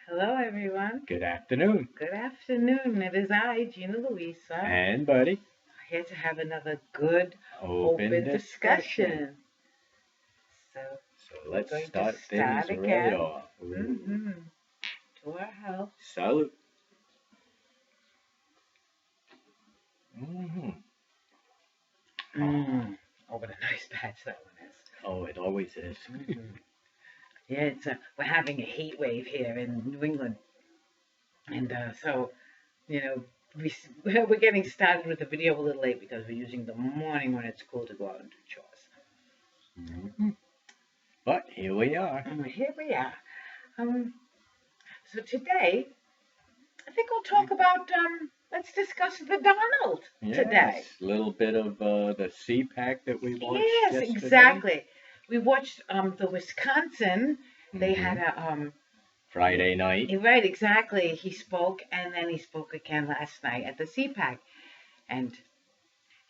Hello, everyone. Good afternoon. Good afternoon. It is I, Gina Luisa, And Buddy, here to have another good open open discussion. discussion. So, So we're let's going to start start things right again. off. Mm-hmm. To our health. Salute. Mm-hmm. Mm. Oh, what a nice batch that one is. Oh, it always is. Mm-hmm. Yeah, we're having a heat wave here in New England. And so, you know, we're getting started with the video a little late because we're using the morning when it's cool to go out and do chores. Mm-hmm. But here we are. And here we are. Um, so today, I think we'll talk about, let's discuss the Donald today. Yes, a little bit of the CPAC that we watched Yes, yesterday. exactly. We watched the Wisconsin. They had Mm-hmm. a Friday night. right, exactly. He spoke, and then he spoke again last night at the CPAC, and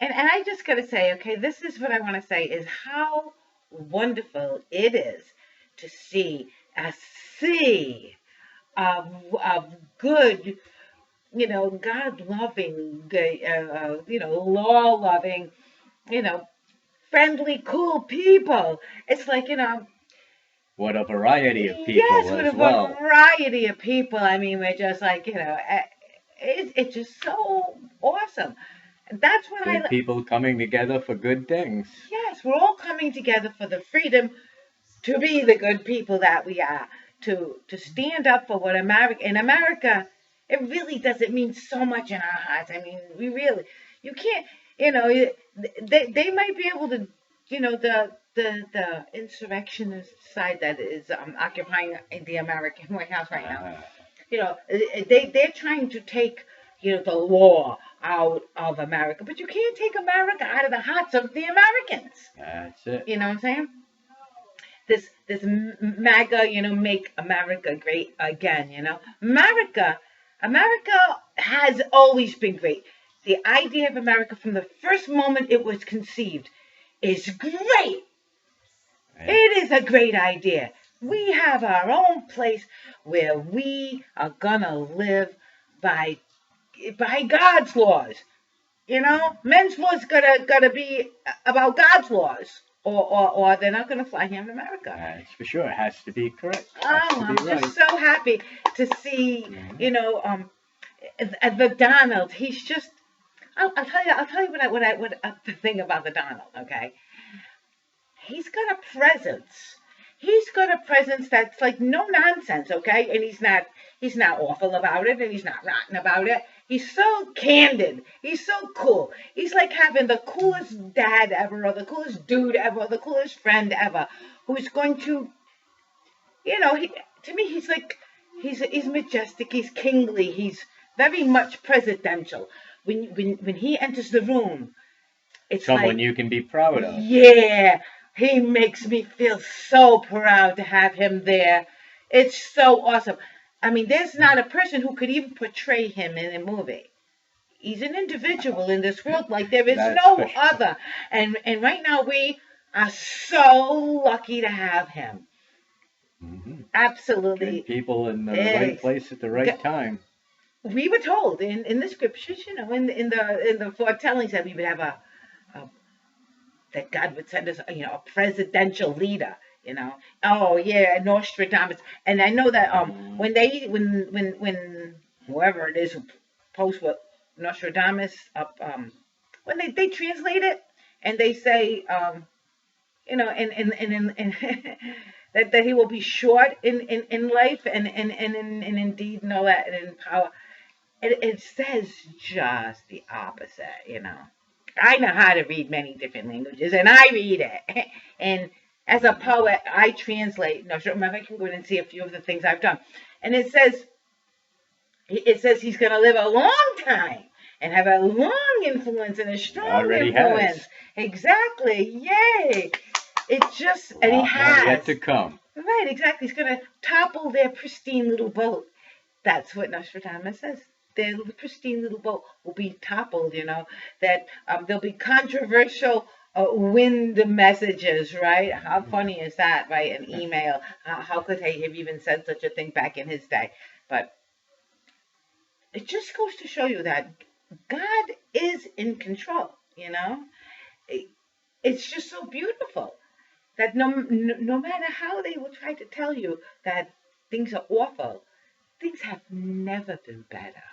and I just gotta say, okay, this is what I want to say is how wonderful it is to see a sea of good, God loving, law loving, you know, friendly, cool people. It's like, What a variety of yes, people with as a well. variety of people. I mean, we're just like, it's just so awesome. And that's what Good people coming together for good things. yes, we're all coming together for the freedom to be the good people that we are, to stand up for what America, in America, it really doesn't mean so much in our hearts. I mean, you can't, they might be able to, the insurrectionist side that is occupying the American White House right now. They're trying to take, the law out of America, but you can't take America out of the hearts of the Americans. That's it. You know what I'm saying? This MAGA, make America great again. America has always been great. The idea of America from the first moment it was conceived is great. It is a great idea. We have our own place where we are gonna live by God's laws. Men's laws gotta be about God's laws, or they're not gonna fly here in America. That's for sure. It has to be correct. Oh, I'm just so happy to see, the Donald. He's just. I'll tell you what the thing about the Donald. Okay, he's got a presence. He's got a presence that's like no nonsense, okay? And he's not awful about it, and he's not rotten about it. He's so candid. He's so cool. He's like having the coolest dad ever, or the coolest dude ever, or the coolest friend ever, who's going to, to me, he's like, he's majestic. He's kingly. He's very much presidential. When he enters the room, it's someone like, you can be proud of. Yeah, he makes me feel so proud to have him there. It's so awesome. I mean, there's not a person who could even portray him in a movie. He's an individual in this world like there is no other. And right now we are so lucky to have him. Mm-hmm. Absolutely. Good people in the right place at the right time. We were told in the scriptures, in the foretellings that we would have that God would send us, a presidential leader. Oh yeah, Nostradamus. And I know that when whoever it is who posts what Nostradamus up, when they translate it and they say, and that he will be short in life and indeed know that and in power. It says just the opposite. I know how to read many different languages, and I read it. And as a poet, I translate. No, remember, I can go in and see a few of the things I've done. And it says he's going to live a long time and have a long influence and a strong influence. Has. Exactly. Yay. It just, and he has. Yet to come. Right, exactly. He's going to topple their pristine little boat. That's what Nostradamus says. Their pristine little boat will be toppled, that there'll be controversial win the messages, right? How funny is that, right? An email. How could he have even said such a thing back in his day? But it just goes to show you that God is in control, you know? It's just so beautiful that no matter how they will try to tell you that things are awful, things have never been better.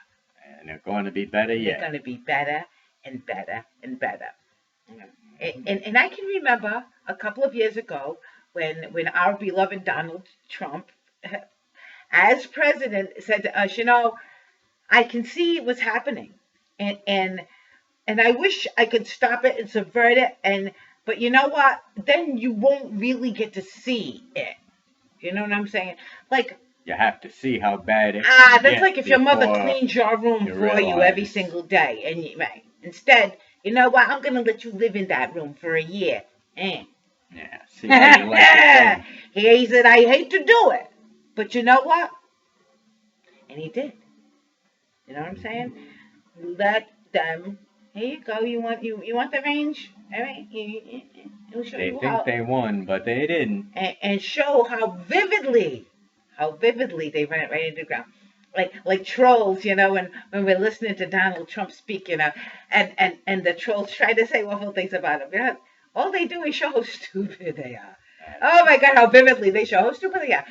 And they're going to be better They're yet. going to be better and better and better. And I can remember a couple of years ago when our beloved Donald Trump, as president, said to us, I can see what's happening, and and I wish I could stop it and subvert it, but you know what? Then you won't really get to see it. You know what I'm saying? Like, You have to see how bad it can that's get like if your mother before cleans your room you for you every realize. single day, and right. Instead, you know what? I'm gonna let you live in that room for a year. Yeah, see how you like it then. He said, I hate to do it, but you know what? And he did. You know what I'm saying? Let them. Here you go. You want the range? All right. He'll show They you think how, they won, but they didn't. and show how vividly they ran it right into the ground. Like trolls, when we're listening to Donald Trump speak, and the trolls try to say awful things about him. All they do is show how stupid they are. Oh my God, how vividly they show how stupid they are.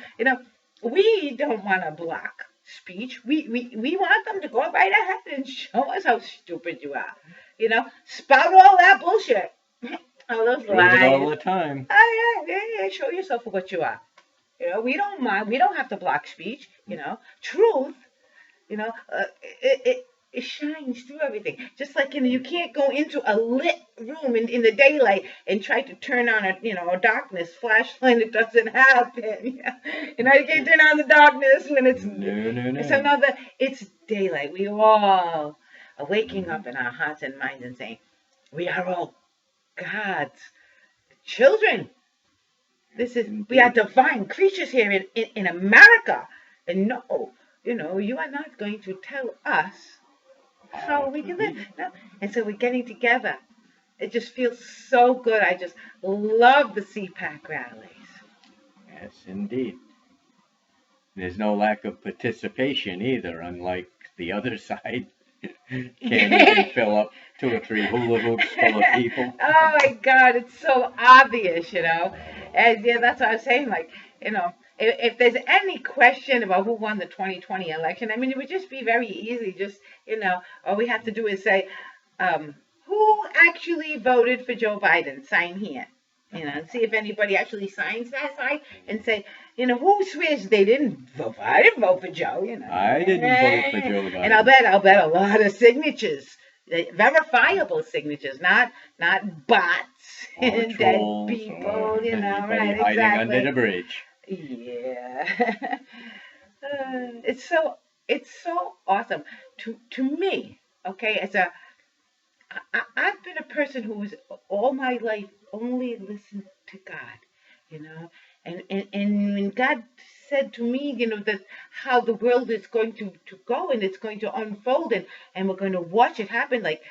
We don't want to block speech. We want them to go right ahead and show us how stupid you are. Spout all that bullshit. All those Prove it all lies. the time. Oh, yeah. Show yourself for what you are. We don't mind. We don't have to block speech. Truth. You know, uh, it shines through everything. Just like you can't go into a lit room in the daylight and try to turn on a darkness flashlight. It doesn't happen. You can't turn on the darkness when it's No. it's daylight. We all are waking up in our hearts and minds and saying, we are all God's children. We are divine creatures here in America. And no, you are not going to tell us how we can live. No. And so we're getting together. It just feels so good. I just love the CPAC rallies. Yes, indeed. There's no lack of participation either, unlike the other side. Can't even fill up 2 or 3 hula hoops full of people. Oh my God, it's so obvious, And yeah, that's what I was saying. Like, if there's any question about who won the 2020 election, I mean, it would just be very easy. Just, all we have to do is say, who actually voted for Joe Biden? Sign here. And see if anybody actually signs that side and say, who swears they didn't vote? I didn't vote for Joe. I didn't vote for Joe Biden. And I'll bet a lot of signatures, verifiable signatures, not bots and dead people. Right? Hiding Exactly. under the bridge. Yeah. It's so awesome to me. Okay, I've been a person who has all my life only listened to God, and when God said to me, that how the world is going to go and it's going to unfold and we're going to watch it happen, like,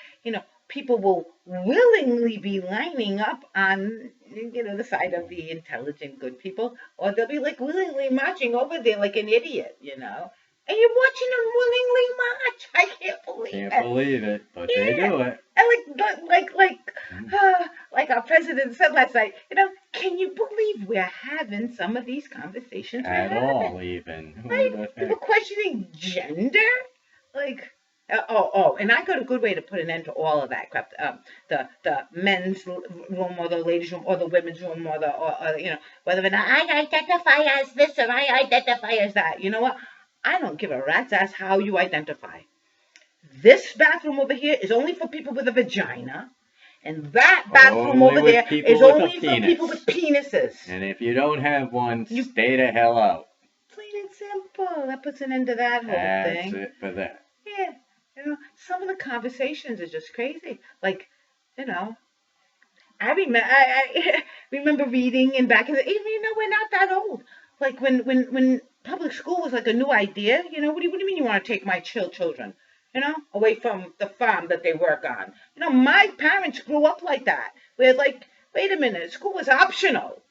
people will willingly be lining up on, the side of the intelligent, good people, or they'll be like willingly marching over there like an idiot, And you're watching them willingly march. I can't believe it. But they do it. And like our president said last night, can you believe we're having some of these conversations at all, even? Right? People questioning gender, like. And I got a good way to put an end to all of that crap. The men's room or the ladies' room or the women's room or whether or not I identify as this or I identify as that. You know what? I don't give a rat's ass how you identify. This bathroom over here is only for people with a vagina. And that bathroom over there is only for people with penises. And if you don't have one, stay the hell out. Plain and simple. That puts an end to that whole thing. That's it for that. Yeah. Some of the conversations are just crazy. Like, I remember reading and back in the, even we're not that old. Like when public school was like a new idea, what do you mean you want to take my children, away from the farm that they work on? My parents grew up like that. We're like, wait a minute, school is optional.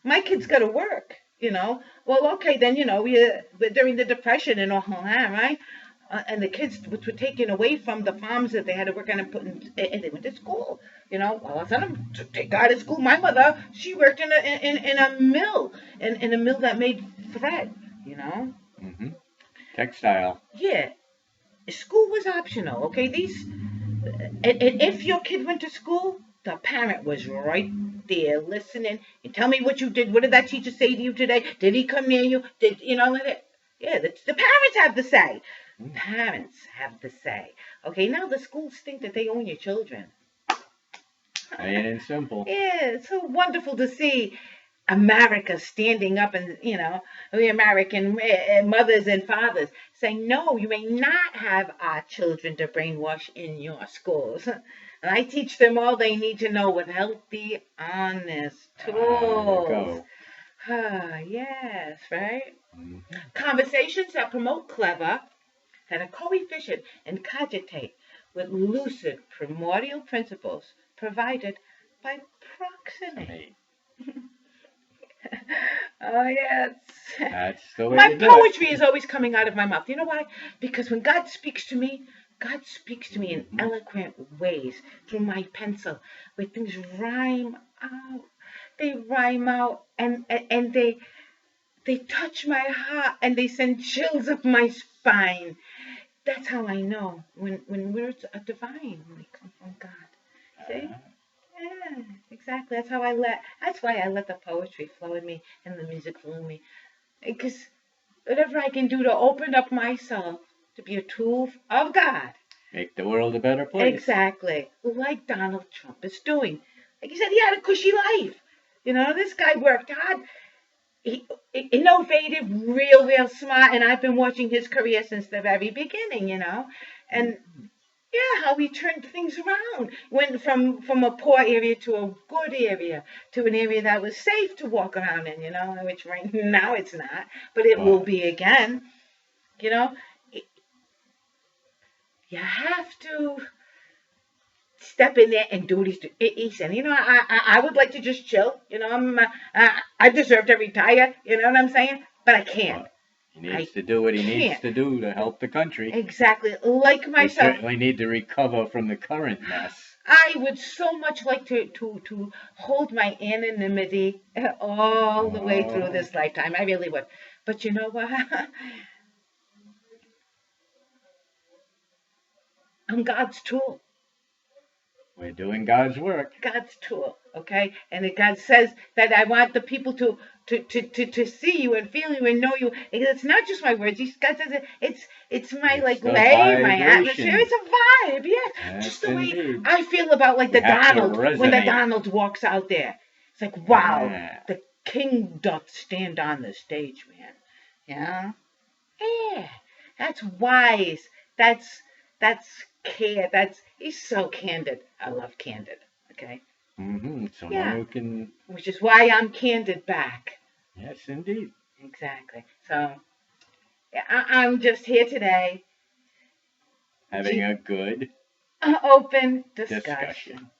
My kid's got to work, you know. Well, okay, then, during the Depression and all that, right? And the kids were taken away from the farms that they had to work on and put in, and they went to school. All of a sudden, they got to school. My mother, she worked in a mill, in a mill that made thread, Mm-hmm. Textile. Yeah, school was optional, okay? And if your kid went to school, the parent was right there listening. And tell me what you did. What did that teacher say to you today? Did he come near you? Yeah, the parents have the say. Parents have the say. Okay, now the schools think that they own your children. Plain and simple. Yeah, it's so wonderful to see America standing up and, the American mothers and fathers saying, no, you may not have our children to brainwash in your schools. And I teach them all they need to know with healthy, honest tools. Yes, right? Mm-hmm. Conversations that promote clever, that are coefficient and cogitate with lucid primordial principles provided by proximate. Oh, yes. That's the way My to do poetry it. is always coming out of my mouth. You know why? Because when God speaks to me in eloquent ways through my pencil, where things rhyme out. They rhyme out and they touch my heart and they send chills up my spine. That's how I know when words are divine, when they come from God. See? Yeah, exactly. That's why I let the poetry flow in me and the music flow in me. Because whatever I can do to open up myself to be a tool of God. Make the world a better place. Exactly. Like Donald Trump is doing. Like you said, he had a cushy life. This guy worked hard. Innovative, real smart. And I've been watching his career since the very beginning, And yeah, how he turned things around. Went from a poor area to a good area, to an area that was safe to walk around in, which right now it's not, but it will be again. You have to step in there and do what he said. I would like to just chill. I deserve to retire. You know what I'm saying? But I can't. He needs to do what he needs to do to help the country. Exactly. Like myself. We certainly need to recover from the current mess. I would so much like to hold my anonymity all the way through this lifetime. I really would. But you know what? I'm God's tool. We're doing God's work. God's tool, okay? And God says that I want the people to see you and feel you and know you. It's not just my words. God says it's my lay, my atmosphere. It's a vibe, yes. Just the way I feel about when the Donald walks out there. It's like, wow, the king doth stand on the stage, man. Yeah. That's wise. That's care. He's so candid. I love candid. Okay. Someone who can. Which is why I'm candid back. Yes, indeed. Exactly. So, yeah, I'm just here today. Having a good open discussion.